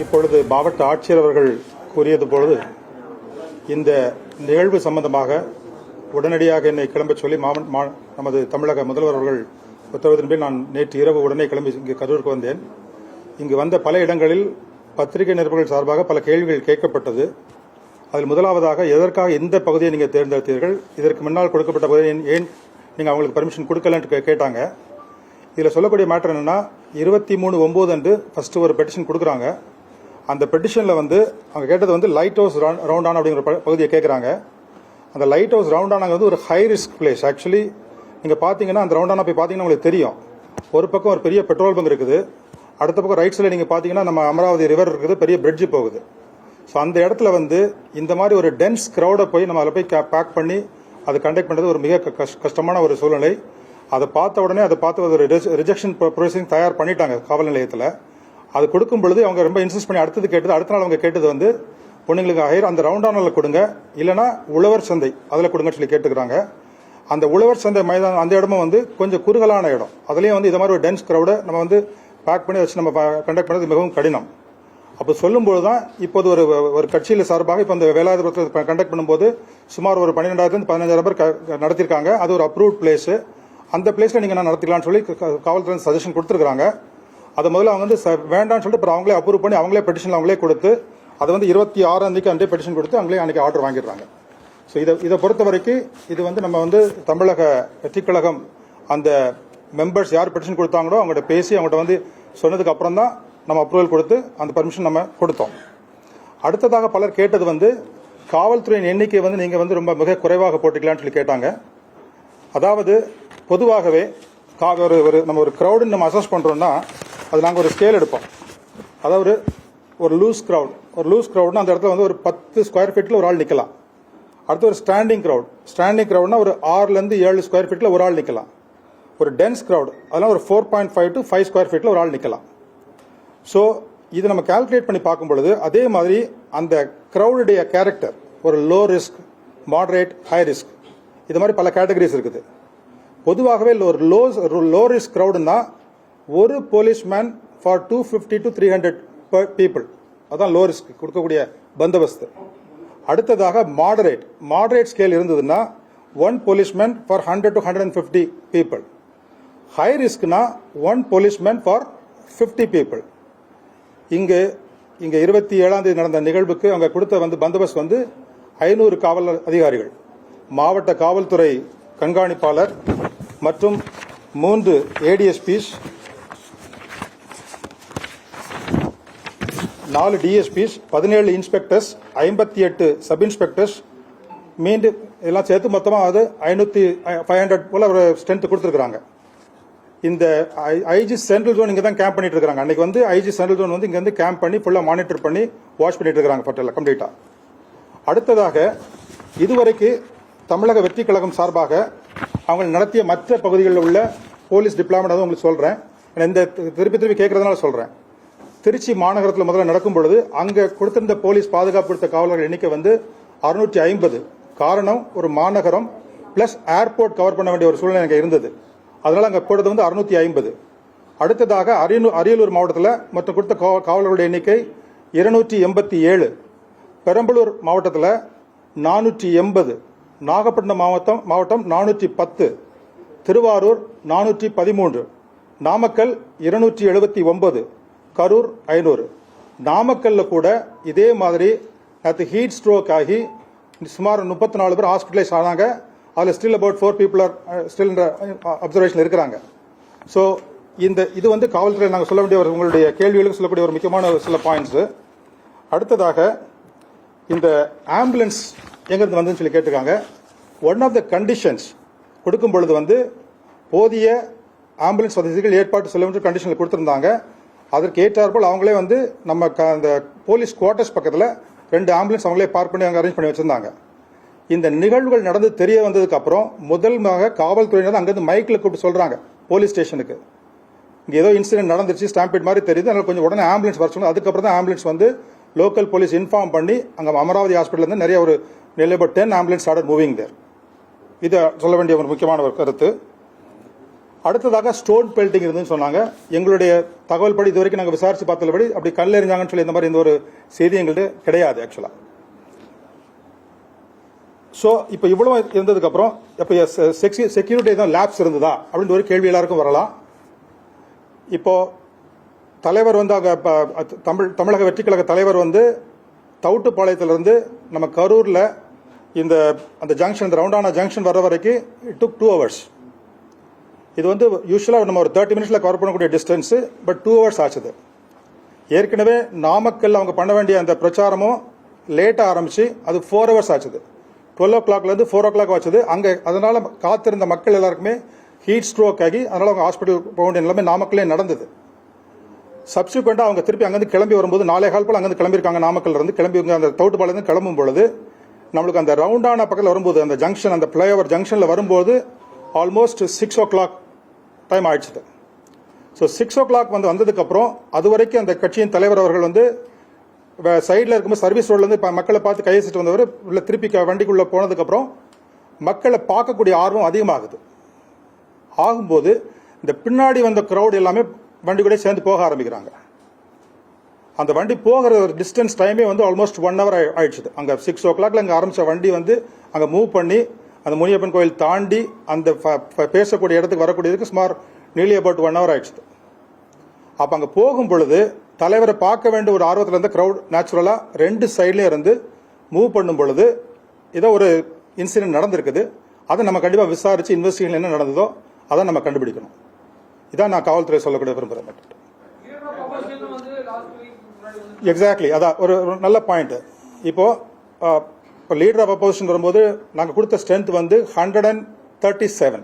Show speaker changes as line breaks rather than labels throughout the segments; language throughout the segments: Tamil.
இப்பொழுது மாவட்ட ஆட்சியர் அவர்கள் கூறியது பொழுது இந்த நிகழ்வு சம்பந்தமாக உடனடியாக என்னை கிளம்ப சொல்லி நமது தமிழக முதல்வர் அவர்கள் உத்தரவின்படி நான் நேற்று இரவு உடனே கிளம்பி இங்கு கரூருக்கு வந்தேன். இங்கு வந்த பல இடங்களில் பத்திரிகை நிருபர்கள் சார்பாக பல கேள்விகள் கேட்கப்பட்டது. அதில் முதலாவதாக எதற்காக இந்த பகுதியை நீங்கள் தேர்ந்தெடுத்தீர்கள், இதற்கு முன்னால் கொடுக்கப்பட்ட பகுதியை ஏன் நீங்கள் அவங்களுக்கு பர்மிஷன் கொடுக்கலன்னு கேட்டாங்க. இதில் சொல்லக்கூடிய மேட்டர் என்னன்னா 23/9 அன்று ஃபர்ஸ்ட் ஒரு பெட்டிஷன் கொடுக்குறாங்க. அந்த பெட்டிஷனில் அவங்க கேட்டது லைட் ஹவுஸ் ரவுண்டானா அப்படிங்கிற பகுதியை கேட்குறாங்க. அந்த லைட் ஹவுஸ் ரவுண்டானா ஒரு ஹை ரிஸ்க் பிளேஸ். ஆக்சுவலி நீங்கள் பார்த்தீங்கன்னா அந்த ரவுண்டானா போய் பார்த்தீங்கன்னா உங்களுக்கு தெரியும். ஒரு பக்கம் ஒரு பெரிய பெட்ரோல் பங்க் இருக்குது, அடுத்த பக்கம் ரைட் சைடில் நீங்கள் பார்த்தீங்கன்னா நம்ம அமராவதி ரிவர் இருக்குது, பெரிய பிரிட்ஜ் போகுது. ஸோ அந்த இடத்துல இந்த மாதிரி ஒரு டென்ஸ் க்ரௌடை போய் நம்ம அதில் போய் பேக் பண்ணி அது கண்டக்ட் பண்ணுறது ஒரு மிக கஷ்டமான ஒரு சூழ்நிலை. அதை பார்த்த உடனே ஒரு ரிஜெக்ஷன் ப்ரொசீஜர் தயார் பண்ணிட்டாங்க காவல் நிலையத்தில். அது கொடுக்கும் பொழுது அவங்க ரொம்ப இன்சிஸ்ட் பண்ணி அடுத்தது கேட்டது. அடுத்த நாள் அவங்க கேட்டது பொண்ணுங்களுக்கு அந்த ரவுண்டானில் கொடுங்க, இல்லைனா உழவர் சந்தை அதில் கொடுங்கன்னு சொல்லி கேட்டுக்கிறாங்க. அந்த உழவர் சந்தை மைதானம் அந்த இடமும் கொஞ்சம் குறுகலான இடம். அதுலேயும் இது மாதிரி ஒரு டென்ஸ் க்ரௌடை நம்ம பேக் பண்ணி வச்சு நம்ம கண்டக்ட் பண்ணுறது மிகவும் கடினம். அப்போ சொல்லும்போது தான் இப்போது ஒரு கட்சியில் சார்பாக இப்போ அந்த வேலாயுதபுரத்தில் கண்டக்ட் பண்ணும்போது சுமார் ஒரு 12,000 15,000 பேர் நடத்திருக்காங்க. அது ஒரு அப்ரூவ்ட் பிளேஸ். அந்த பிளேஸில் நீங்கள் நான் நடத்திக்கலாம்னு சொல்லி காவல்துறை சஜஷன் கொடுத்துருக்காங்க. அதை முதல்ல அவங்க வேண்டாம்னு சொல்லிட்டு அப்புறம் அவங்களே அப்ரூவ் பண்ணி அவங்களே பெட்டிஷன் அவங்களே கொடுத்து அதை 26 அன்றே பெட்டிஷன் கொடுத்து அவங்களே அன்றைக்கி ஆர்டர் வாங்கிடுறாங்க. ஸோ இதை பொறுத்த வரைக்கும் இது நம்ம தமிழக வெற்றிக் கழகம் அந்த மெம்பர்ஸ் யார் பெட்டிஷன் கொடுத்தாங்களோ அவங்கள்ட்ட பேசி அவங்கள்ட்ட சொன்னதுக்கு அப்புறம் தான் நம்ம அப்ரூவல் கொடுத்து அந்த பர்மிஷன் நம்ம கொடுத்தோம். அடுத்ததாக பலர் கேட்டது காவல்துறையின் எண்ணிக்கை நீங்கள் ரொம்ப மிக குறைவாக போட்டுக்கலான்னு சொல்லி கேட்டாங்க. அதாவது பொதுவாகவே நம்ம ஒரு க்ரௌடுன்னு நம்ம அசஸ் பண்ணுறோம்னா அது நாங்கள் ஒரு ஸ்கேல் எடுப்போம். அதாவது ஒரு லூஸ் க்ரௌட்னா அந்த இடத்துல ஒரு 10 ஸ்கொயர் ஃபீட்டில் ஒரு ஆள் நிற்கலாம். அடுத்து ஒரு ஸ்டாண்டிங் க்ரௌட்னா ஒரு 6 to 7 ஸ்கொயர் ஃபீட்டில் ஒரு ஆள் நிற்கலாம். ஒரு டென்ஸ் க்ரௌட் அதெல்லாம் ஒரு 4.5 to 5 ஸ்கொயர் ஃபீட்டில் ஒரு ஆள் நிற்கலாம். ஸோ இது நம்ம கால்குலேட் பண்ணி பார்க்கும் பொழுது அதே மாதிரி அந்த க்ரௌடுடைய கேரக்டர் ஒரு low risk, moderate, high risk, இது மாதிரி பல கேட்டகரிஸ் இருக்குது. பொதுவாகவே ஒரு லோ ரிஸ்க் க்ரௌடுன்னா ஒரு போலீஸ்மேன் ஃபார் 250 to 300 பீப்புள், அதான் லோ ரிஸ்க் கொடுக்கக்கூடிய பந்தோபஸ்து. அடுத்ததாக மாடரேட் ஸ்கேல் இருந்ததுன்னா 1 policeman for 100 to 150 people. High ரிஸ்க்னா 1 போலீஸ்மேன் ஃபார் 50 பீப்புள். இங்கே 27ஆம் தேதி நடந்த நிகழ்வுக்கு அவங்க கொடுத்த பந்தோபஸ்த் 500 காவல் அதிகாரிகள், மாவட்ட காவல்துறை கண்காணிப்பாளர் மற்றும் 3 ADSPs, 4 DSPs, 17 inspectors, 58 sub inspectors, மீண்டும் எல்லாம் சேர்த்து மொத்தமாக 500 போல ஒரு ஸ்ட்ரென்த் கொடுத்துருக்காங்க. இந்த ஐஜி சென்ட்ரல் ஜோன் இங்கே தான் கேம்ப் பண்ணிட்டு இருக்காங்க. அன்னைக்கு ஐஜி சென்ட்ரல் ஜோன் இங்கே கேம்ப் பண்ணி ஃபுல்லாக மானிட்டர் பண்ணி வாட்ச் பண்ணிட்டு இருக்காங்க பட்டியல கம்ப்ளீட்டா. அடுத்ததாக இதுவரைக்கு தமிழக வெற்றி கழகம் சார்பாக அவங்க நடத்திய மற்ற பகுதிகளில் உள்ள போலீஸ் டிப்ளாய்மெண்ட் உங்களுக்கு சொல்றேன். இந்த திருப்பி கேட்கறதுனால சொல்றேன். திருச்சி மாநகரத்தில் முதல்ல நடக்கும் பொழுது அங்கே கொடுத்திருந்த போலீஸ் பாதுகாப்பு கொடுத்த காவலர்கள் எண்ணிக்கை 650. காரணம் ஒரு மாநகரம் பிளஸ் ஏர்போர்ட் கவர் பண்ண வேண்டிய ஒரு சூழ்நிலை அங்கே இருந்தது. அதனால அங்கே போடுறது 650. அடுத்ததாக அரியலூர் மாவட்டத்தில் மொத்தம் கொடுத்த காவலர்களுடைய எண்ணிக்கை 287. பெரம்பலூர் மாவட்டத்தில் 480. நாகப்பட்டினம் மாவட்டம் 410. திருவாரூர் 413. நாமக்கல் 279. கரூர் 500. நாமக்கல்ல கூட இதே மாதிரி ஹீட் ஸ்ட்ரோக் ஆகி சுமார் 34 பேர் ஹாஸ்பிட்டலைஸ் ஆனாங்க. அதில் still about 4 people are still observation இருக்கிறாங்க. ஸோ இது காவல்துறை நாங்கள் சொல்ல வேண்டிய உங்களுடைய கேள்விகளுக்கு சொல்லக்கூடிய ஒரு முக்கியமான சில பாயிண்ட்ஸ். அடுத்ததாக இந்த ஆம்புலன்ஸ் எங்கிருந்து வந்துன்னு சொல்லி கேட்டிருக்காங்க. ஒன் ஆஃப் த கண்டிஷன்ஸ் கொடுக்கும் பொழுது போதிய ஆம்புலன்ஸ் வசதிகள் ஏற்பாடு சொல்ல வேண்டிய கண்டிஷனில் கொடுத்துருந்தாங்க. அதற்கு ஏற்றாற்போல் அவங்களே நம்ம அந்த போலீஸ் குவார்டர்ஸ் பக்கத்தில் 2 ஆம்புலன்ஸ் அவங்களே பார்க் பண்ணி அங்கே அரேஞ்ச் பண்ணி வச்சிருந்தாங்க. இந்த நிகழ்வுகள் நடந்து தெரிய வந்ததுக்கு அப்புறம் முதல்மாக காவல்துறையினர் அங்கிருந்து மைக்கில் கூப்பிட்டு சொல்றாங்க போலீஸ் ஸ்டேஷனுக்கு, இங்கே ஏதோ இன்சிடென்ட் நடந்துருச்சு, ஸ்டாம்பீட் மாதிரி தெரியுது, அதனால கொஞ்சம் உடனே ஆம்புலன்ஸ் வர சொன்னாங்க. அதுக்கப்புறம் தான் ஆம்புலன்ஸ் லோக்கல் போலீஸ் இன்ஃபார்ம் பண்ணி அங்கே அமராவதி ஹாஸ்பிட்டல் நிறைய ஒரு nearly about 10 ambulance started moving there. இதை சொல்ல வேண்டிய ஒரு முக்கியமான ஒரு கருத்து. அடுத்ததாக ஸ்டோன் பெல்ட்டிங் இருந்துன்னு சொன்னாங்க. எங்களுடைய தகவல் படி இது வரைக்கும் நாங்கள் விசாரிச்சு பார்த்தபடி அப்படி கல் எறிஞ்சாங்கன்னு சொல்லி இந்த மாதிரி இந்த ஒரு செய்தி எங்கள்கிட்ட கிடையாது ஆக்சுவலா. ஸோ இப்போ இவ்வளவு இருந்ததுக்கு அப்புறம் இப்போ செக்யூரிட்டி எதுவும் லேப்ஸ் இருந்ததா அப்படின்னு ஒரு கேள்வி எல்லாருக்கும் வரலாம். இப்போ தலைவர் வந்து அங்கே தமிழக வெற்றி கழக தலைவர் வந்து தவுட்டுப்பாளையத்திலிருந்து நம்ம கரூரில் அந்த ஜங்ஷன் ரவுண்டான ஜங்ஷன் வர வரைக்கும் இட் டுக் 2 hours. இது வந்து யூஸ்வலாக நம்ம ஒரு 30 minutesல கவர் பண்ணக்கூடிய டிஸ்டன்ஸ், பட் 2 hours ஆச்சுது. ஏற்கனவே நாமக்கல் அவங்க பண்ண வேண்டிய அந்த பிரச்சாரமும் லேட்டாக ஆரம்பிச்சு அது 4 hours ஆச்சுது. 12 o'clockலேருந்து 4 o'clock ஆச்சுது. அங்கே அதனால காத்திருந்த மக்கள் எல்லாருக்குமே ஹீட் ஸ்ட்ரோக் ஆகி அதனால அவங்க ஹாஸ்பிட்டல் போக வேண்டிய நிலைமை நாமக்கல்லே நடந்தது. சப்சிக்வெண்டாக அவங்க திருப்பி அங்கேருந்து கிளம்பி வரும்போது 4:15 போல் அங்கேருந்து கிளம்பியிருக்காங்க. நாமக்கல்ல இருந்து கிளம்பி அந்த தவுட்டுப்பாளையருந்து கிளம்பும் பொழுது நம்மளுக்கு அந்த ரவுண்டான பக்கத்தில் வரும்போது அந்த ஜங்ஷன் அந்த ஃப்ளைஓவர் ஜங்ஷனில் வரும்போது ஆல்மோஸ்ட் 6 o'clock டைம் ஆயிடுச்சு. ஸோ 6 o'clock வந்ததுக்கப்புறம் அது வரைக்கும் அந்த கட்சியின் தலைவர் அவர்கள் வந்து சைடில் இருக்கும்போது சர்வீஸ் ரோட்லேருந்து மக்களை பார்த்து கையசிட்டு வந்தவர் உள்ள திருப்பி வண்டிக்குள்ளே போனதுக்கப்புறம் மக்களை பார்க்கக்கூடிய ஆர்வம் அதிகமாகுது. ஆகும்போது இந்த பின்னாடி வந்த க்ரௌட் எல்லாமே வண்டி கூட சேர்ந்து போக ஆரம்பிக்கிறாங்க. அந்த வண்டி போகிற ஒரு டிஸ்டன்ஸ் டைமே வந்து ஆல்மோஸ்ட் 1 hour ஆயிடுச்சு. அங்கே 6 o'clockல அங்கே ஆரம்பித்த வண்டி வந்து அங்கே மூவ் பண்ணி அந்த முனியப்பன் கோயில் தாண்டி அந்த பேசக்கூடிய இடத்துக்கு வரக்கூடியதுக்கு சுமார் நியர்லி அபவுட் 1 hour ஆயிடுச்சு. அப்போ அங்கே போகும் பொழுது தலைவரை பார்க்க வேண்டிய ஒரு ஆர்வத்தில் இருந்த க்ரௌட் நேச்சுரலாக 2 சைட்லேயும் இருந்து மூவ் பண்ணும் பொழுது ஏதோ ஒரு இன்சிடென்ட் நடந்திருக்குது. அதை நம்ம கண்டிப்பாக விசாரித்து இன்வெஸ்டிகேஷன் என்ன நடந்ததோ அதை நம்ம கண்டுபிடிக்கணும். இதான் நான் காவல்துறை சொல்லக்கூடிய விரும்புகிறேன். எக்ஸாக்ட்லி, அதான் ஒரு நல்ல பாயிண்ட். இப்போ லீடர் ஆஃப் அப்போசிஷன் வரும்போது நாங்கள் கொடுத்த ஸ்ட்ரென்த் வந்து 137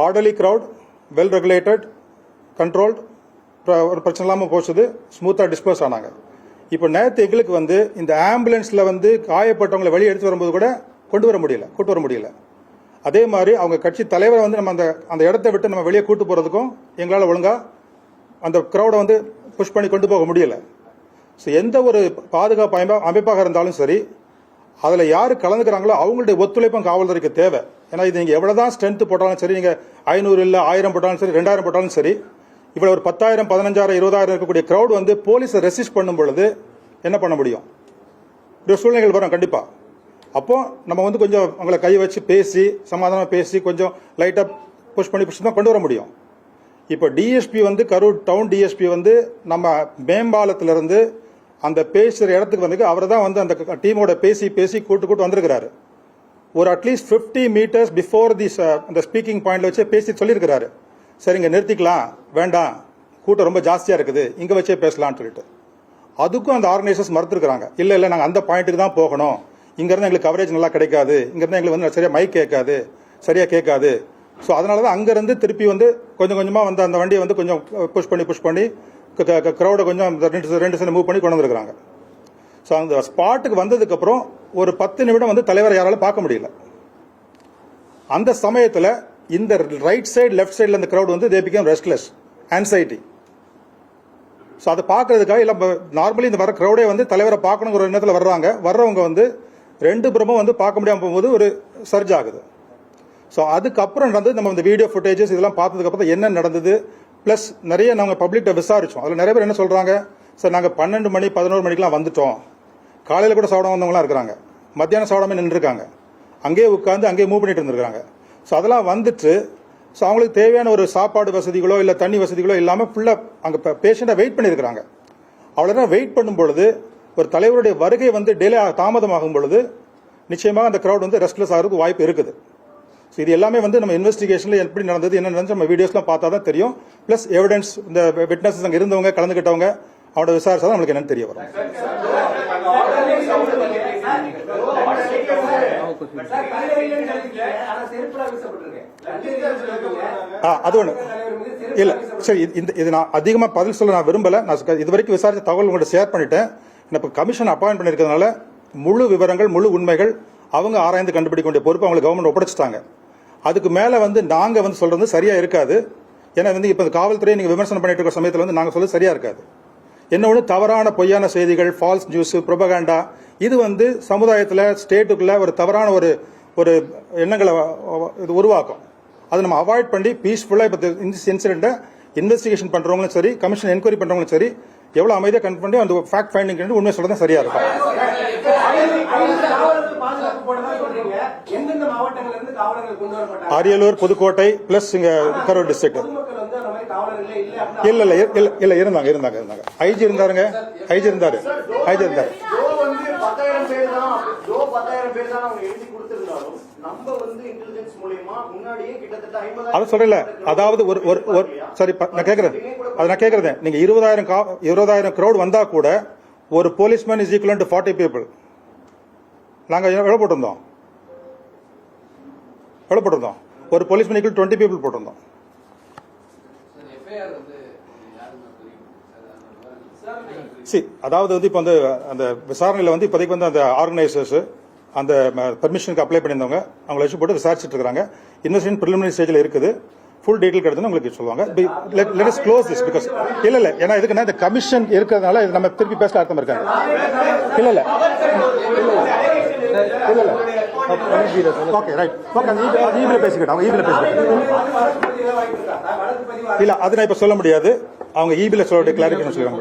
orderly crowd, well regulated, controlled, ஒரு பிரச்சனை இல்லாமல் போச்சுது, ஸ்மூத்தாக டிஸ்போஸ் ஆனாங்க. இப்போ நேற்று எங்களுக்கு வந்து இந்த ஆம்புலன்ஸில் வந்து காயப்பட்டவங்களை வெளியே எடுத்து வரும்போது கூட கூட்டு வர முடியல. அதே மாதிரி அவங்க கட்சி தலைவரை வந்து நம்ம அந்த இடத்த விட்டு நம்ம வெளியே கூட்டு போகிறதுக்கும் எங்களால் ஒழுங்காக அந்த க்ரௌடை வந்து புஷ் பண்ணி கொண்டு போக முடியல. ஸோ எந்த ஒரு பாதுகாப்பு அமைப்பாக இருந்தாலும் சரி, அதில் யார் கலந்துக்கிறாங்களோ அவங்களுடைய ஒத்துழைப்பும் காவல்துறைக்கு தேவை. ஏன்னா இது நீங்கள் எவ்வளோ தான் ஸ்ட்ரென்த் போட்டாலும் சரி, நீங்கள் 500 இல்லை 1000 போட்டாலும் சரி, 2000 போட்டாலும் சரி, இவ்வளோ ஒரு 10,000 15,000 20,000 இருக்கக்கூடிய க்ரௌட் வந்து போலீஸை ரெசிஸ்ட் பண்ணும் பொழுது என்ன பண்ண முடியும்? ஒரு சூழ்நிலைகள் வரும் கண்டிப்பாக. அப்போ நம்ம வந்து கொஞ்சம் அவங்கள கை வச்சு பேசி சமாதானமாக பேசி கொஞ்சம் லைட்டாக புஷ் பண்ணி தான் கொண்டு வர முடியும். இப்போ டிஎஸ்பி வந்து கரூர் டவுன் டிஎஸ்பி வந்து நம்ம மேம்பாலத்திலிருந்து அந்த பேசுகிற இடத்துக்கு வந்து அவர் தான் வந்து அந்த டீமோட பேசி கூட்டு வந்திருக்கிறாரு. ஒரு அட்லீஸ்ட் 50 meters பிஃபோர் அந்த ஸ்பீக்கிங் பாயிண்ட்ல வச்சு பேசி சொல்லியிருக்கிறாரு, சரி இங்கே நிறுத்திக்கலாம், வேண்டாம் கூட்டம் ரொம்ப ஜாஸ்தியாக இருக்குது, இங்கே வச்சே பேசலாம்னு சொல்லிட்டு. அதுக்கும் அந்த ஆர்கனைசர்ஸ் மறுத்துருக்காங்க. இல்லை நாங்கள் அந்த பாயிண்ட்டுக்கு தான் போகணும், இங்கேருந்து எங்களுக்கு கவரேஜ் நல்லா கிடைக்காது, இங்கேருந்து எங்களுக்கு வந்து சரியாக மைக் கேட்காது, சரியாக கேட்காது. ஸோ அதனால தான் அங்கேருந்து திருப்பி வந்து கொஞ்சம் கொஞ்சமாக வந்து அந்த வண்டியை வந்து கொஞ்சம் புஷ் பண்ணி க்ரௌடை கொஞ்சம் 2 சைடு மூவ் பண்ணி கொண்டு வந்துருக்காங்க. ஸோ அந்த ஸ்பாட்டுக்கு வந்ததுக்கப்புறம் ஒரு 10 நிமிடம் வந்து தலைவரை யாராலும் பார்க்க முடியல. அந்த சமயத்தில் இந்த ரைட் சைடு லெஃப்ட் சைடில் இந்த க்ரௌட் வந்து they become restless, anxiety. So அதை பார்க்கறதுக்காக இல்லை நார்மலி இந்த வர க்ரௌடே வந்து தலைவரை பார்க்கணுங்கிற எண்ணத்தில் வர்றவங்க வந்து 2 புறமும் வந்து பார்க்க முடியாமல் போகும்போது ஒரு சர்ஜ் ஆகுது. ஸோ அதுக்கப்புறம் நடந்தது நம்ம இந்த வீடியோ ஃபுட்டேஜஸ் இதெல்லாம் பார்த்ததுக்கப்புறம் என்ன நடந்தது, ப்ளஸ் நிறைய நாங்கள் பப்ளிக்கிட்ட விசாரித்தோம். அதில் நிறைய பேர் என்ன சொல்கிறாங்க, சார் நாங்கள் 12 மணி 11 மணிக்கெலாம் வந்துட்டோம், காலையில் கூட சாப்பிடாம வந்தவங்களாம் இருக்கிறாங்க, மத்தியானம் சாப்பிடாம நின்றுருக்காங்க, அங்கேயே உட்காந்து அங்கேயே மூவ் பண்ணிட்டு இருந்திருக்காங்க. ஸோ அதெல்லாம் வந்துட்டு ஸோ அவங்களுக்கு தேவையான ஒரு சாப்பாடு வசதிகளோ இல்லை தண்ணி வசதிகளோ இல்லாமல் ஃபுல்லாக அங்கே பேஷண்ட்டாக வெயிட் பண்ணியிருக்கிறாங்க. அவ்வளோதான் வெயிட் பண்ணும் பொழுது ஒரு தலைவருடைய வருகை வந்து தாமதமாகும் பொழுது நிச்சயமாக அந்த க்ரௌட் வந்து ரெஸ்ட்லெஸ் ஆகிறதுக்கு வாய்ப்பு இருக்குது. ஸோ இது எல்லாமே வந்து நம்ம இன்வெஸ்டிகேஷனில் எப்படி நடந்தது என்ன நடந்துச்சு நம்ம வீடியோஸ்லாம் பார்த்தா தான் தெரியும். ப்ளஸ் எவிடன்ஸ் இந்த விட்னஸஸ் அங்கே இருந்தவங்க கலந்துக்கிட்டவங்க அவனோட விசாரிச்சா தான் நம்மளுக்கு என்னன்னு தெரிய வரும். அது ஒன்று இல்லை, சரி இது நான் அதிகமாக பதில் சொல்ல நான் விரும்பலை. நான் இது வரைக்கும் விசாரித்த தகவல் உங்கள்கிட்ட ஷேர் பண்ணிட்டேன். இப்போ கமிஷன் அப்பாயிண்ட் பண்ணியிருக்கிறதுனால முழு விவரங்கள் முழு உண்மைகள் அவங்க ஆராய்ந்து கண்டுபிடிக்க வேண்டிய பொறுப்பு அவங்களுக்கு கவர்மெண்ட் ஒப்படைச்சிட்டாங்க. அதுக்கு மேலே வந்து நாங்கள் வந்து சொல்கிறது சரியாக இருக்காது. ஏன்னா வந்து இப்போ காவல்துறையை நீங்கள் விமர்சனம் பண்ணிட்டு இருக்கிற சமயத்தில் வந்து நாங்கள் சொல்றது சரியாக இருக்காது. என்ன ஒன்று தவறான பொய்யான செய்திகள், ஃபால்ஸ் நியூஸ், ப்ரொபகண்டா, இது வந்து சமுதாயத்தில் ஸ்டேட்டுக்குள்ள ஒரு தவறான ஒரு எண்ணங்களை இது உருவாக்கும். அதை நம்ம அவாய்ட் பண்ணி பீஸ்ஃபுல்லா இப்போ இந்த இன்சிடென்ட்டை இன்வெஸ்டிகேஷன் பண்றவங்களும் சரி, கமிஷன் என்கொயரி பண்றவங்களும் சரி, எவ்வளவு அமைதியாக கன்ஃபர்ம் பண்ணி அந்த ஃபேக்ட் ஃபைண்டிங் உண்மை சொல்றதா சரியா இருக்கும். அரியலூர், புதுக்கோட்டை பிளஸ் இங்க கரூர் டிஸ்ட்ரிக்ட். இல்ல இருந்தாங்க. ஐஜி இருந்தாருங்க. ஐஜி இருந்தாரு. அது சொல்றல. அதாவது ஒரு சரி நான் கேக்குறேன். நீங்க 20,000 கிரௌட் வந்தா கூட ஒரு policeman is equal to 40 people. நாங்க எவ்வளவு போட்டிருந்தோம்? ஒரு போலீஸ்மேன் ஈக்குவல் 20 பீப்புள் போட்டிருந்தோம். அதாவது வந்து இப்போ வந்து அந்த விசாரணையில் வந்து இப்போதைக்கு வந்து அந்த ஆர்கனைசர்ஸ் அந்த பெர்மிஷனுக்கு அப்ளை பண்ணியிருந்தவங்க அவங்களை வச்சு போட்டு விசாரிச்சுட்டு இருக்காங்க. இன்வெஸ்டிகேஷன் பிரிலிமினரி ஸ்டேஜில் இருக்குது. ஃபுல் டீடைல் கிடைச்சுன்னு உங்களுக்கு சொல்லுவாங்க. Let us close this because இல்ல ஏன்னா இதுக்குன்னா இந்த கமிஷன் இருக்கிறதுனால நம்ம திருப்பி பேச அர்த்தம் இருக்காங்க. இல்ல ஓகே ரைட் ஓகே ஈபில பேசிக்கிட்டோம். இல்ல அது நான் இப்ப சொல்ல முடியாது. அவங்க ஈபில சொல்ல கிளாரிஃபிகேஷன் சொல்லுவாங்க.